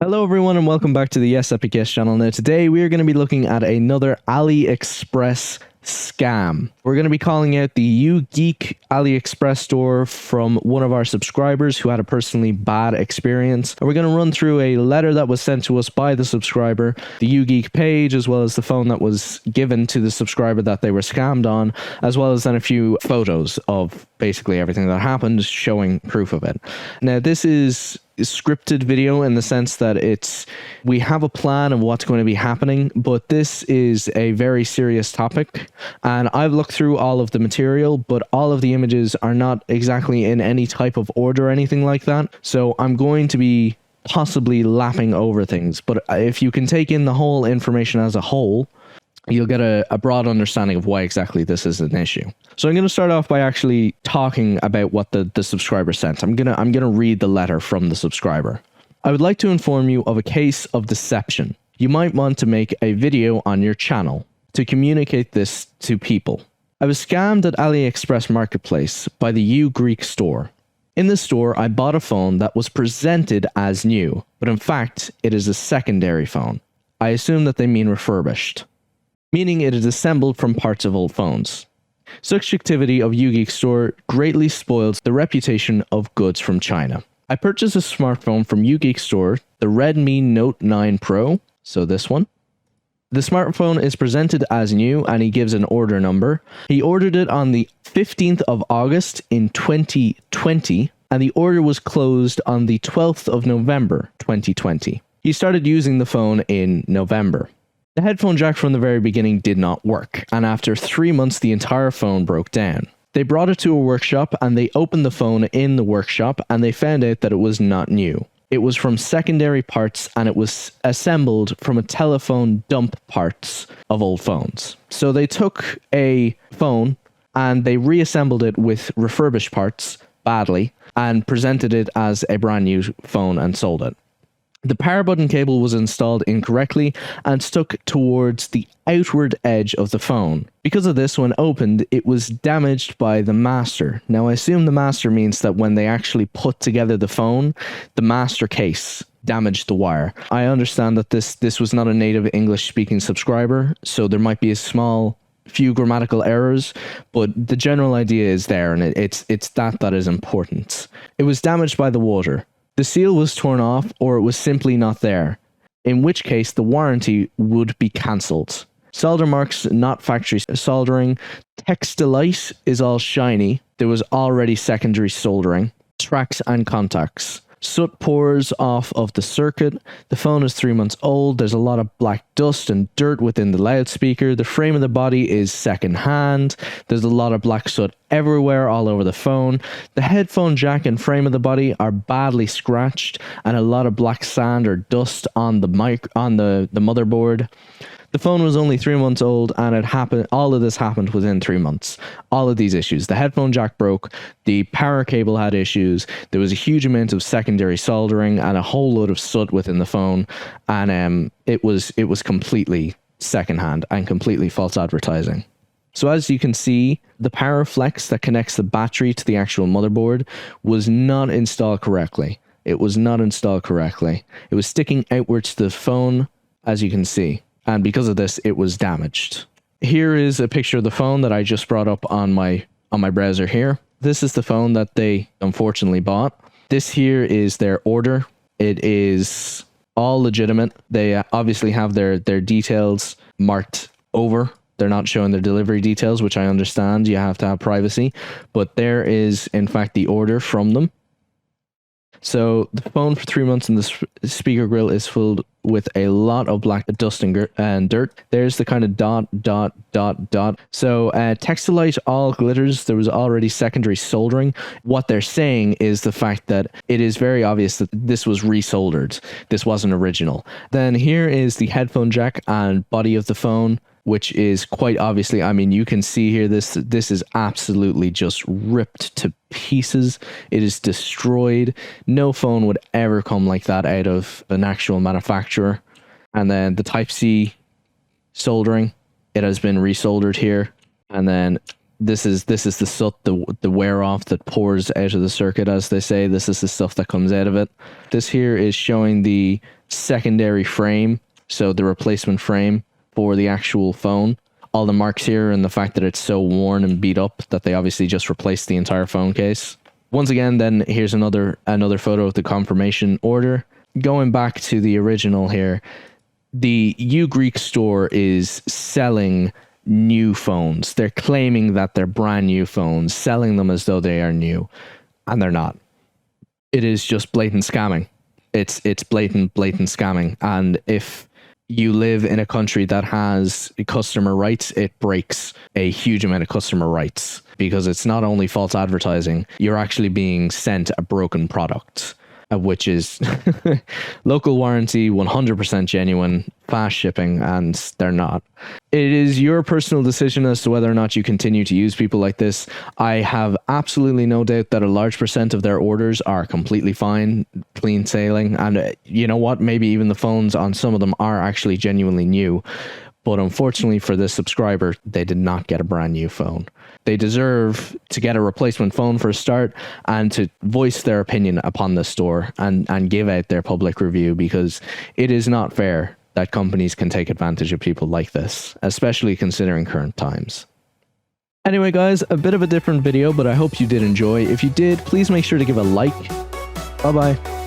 Hello everyone and welcome back to the YesEpicYes channel. Now today we are going to be looking at another AliExpress scam. We're going to be calling out the YouGeek AliExpress store from one of our subscribers who had a personally bad experience. And we're going to run through a letter that was sent to us by the subscriber, the YouGeek page, as well as the phone that was given to the subscriber that they were scammed on, as well as then a few photos of basically everything that happened, showing proof of it. Now this is scripted video in the sense that we have a plan of what's going to be happening, but this is a very serious topic, and I've looked through all of the material, but all of the images are not exactly in any type of order or anything like that, so I'm going to be possibly lapping over things. But if you can take in the whole information as a whole, you'll get a broad understanding of why exactly this is an issue. So I'm going to start off by actually talking about what the subscriber sent. I'm gonna read the letter from the subscriber. I would like to inform you of a case of deception. You might want to make a video on your channel to communicate this to people. I was scammed at AliExpress Marketplace by the YouGeek store. In the store, I bought a phone that was presented as new, but in fact, it is a secondary phone. I assume that they mean refurbished, meaning it is assembled from parts of old phones. Such activity of YouGeek store greatly spoils the reputation of goods from China. I purchased a smartphone from YouGeek store, the Redmi Note 9 Pro, so this one. The smartphone is presented as new and he gives an order number. He ordered it on the 15th of August in 2020 and the order was closed on the 12th of November 2020. He started using the phone in November. The headphone jack from the very beginning did not work, and after 3 months the entire phone broke down. They brought it to a workshop and they opened the phone in the workshop and they found out that it was not new. It was from secondary parts and it was assembled from a telephone dump parts of old phones. So they took a phone and they reassembled it with refurbished parts badly and presented it as a brand new phone and sold it. The power button cable was installed incorrectly and stuck towards the outward edge of the phone. Because of this, when opened, it was damaged by the master. Now, I assume the master means that when they actually put together the phone, the master case damaged the wire. I understand that this was not a native English-speaking subscriber, so there might be a few grammatical errors, but the general idea is there, and it's that is important. It was damaged by the water. The seal was torn off, or it was simply not there, in which case the warranty would be cancelled. Solder marks not factory soldering. Textilite is all shiny. There was already secondary soldering. Tracks and contacts. Soot pours off of the circuit. The phone is 3 months old. There's a lot of black dust and dirt within the loudspeaker. The frame of the body is second hand. There's a lot of black soot everywhere all over the phone. The headphone jack and frame of the body are badly scratched and a lot of black sand or dust on the motherboard. The phone was only 3 months old and all of this happened within 3 months. All of these issues. The headphone jack broke, the power cable had issues, there was a huge amount of secondary soldering and a whole load of soot within the phone, and it was completely secondhand and completely false advertising. So as you can see, the power flex that connects the battery to the actual motherboard was not installed correctly. It was not installed correctly. It was sticking outwards to the phone, as you can see. And because of this, it was damaged. Here is a picture of the phone that I just brought up on my browser here. This is the phone that they unfortunately bought. This here is their order. It is all legitimate. They obviously have their details marked over. They're not showing their delivery details, which I understand. You have to have privacy. But there is, in fact, the order from them. So the phone for 3 months and the speaker grill is filled with a lot of black dust and dirt. There's the kind of dot. So Textilite all glitters. There was already secondary soldering. What they're saying is the fact that it is very obvious that this was resoldered. This wasn't original. Then here is the headphone jack and body of the phone, which is quite obviously, I mean, you can see here, this is absolutely just ripped to pieces. It is destroyed. No phone would ever come like that out of an actual manufacturer. And then the Type-C soldering, it has been resoldered here. And then This is the soot, the wear off that pours out of the circuit, as they say. This is the stuff that comes out of it. This here is showing the secondary frame, so the replacement frame for the actual phone. All the marks here and the fact that it's so worn and beat up that they obviously just replaced the entire phone case. Once again, then here's another photo of the confirmation order. Going back to the original here, the YouGeek store is selling new phones. They're claiming that they're brand new phones, selling them as though they are new, and they're not. It is just blatant scamming. It's blatant scamming. And if you live in a country that has customer rights, it breaks a huge amount of customer rights, because it's not only false advertising, you're actually being sent a broken product, which is local warranty, 100% genuine, fast shipping, and they're not. It is your personal decision as to whether or not you continue to use people like this. I have absolutely no doubt that a large percent of their orders are completely fine, clean sailing, and you know what, maybe even the phones on some of them are actually genuinely new. But unfortunately for this subscriber, they did not get a brand new phone. They deserve to get a replacement phone for a start, and to voice their opinion upon the store and give out their public review, because it is not fair that companies can take advantage of people like this, especially considering current times. Anyway guys, a bit of a different video, but I hope you did enjoy. If you did, please make sure to give a like. Bye bye.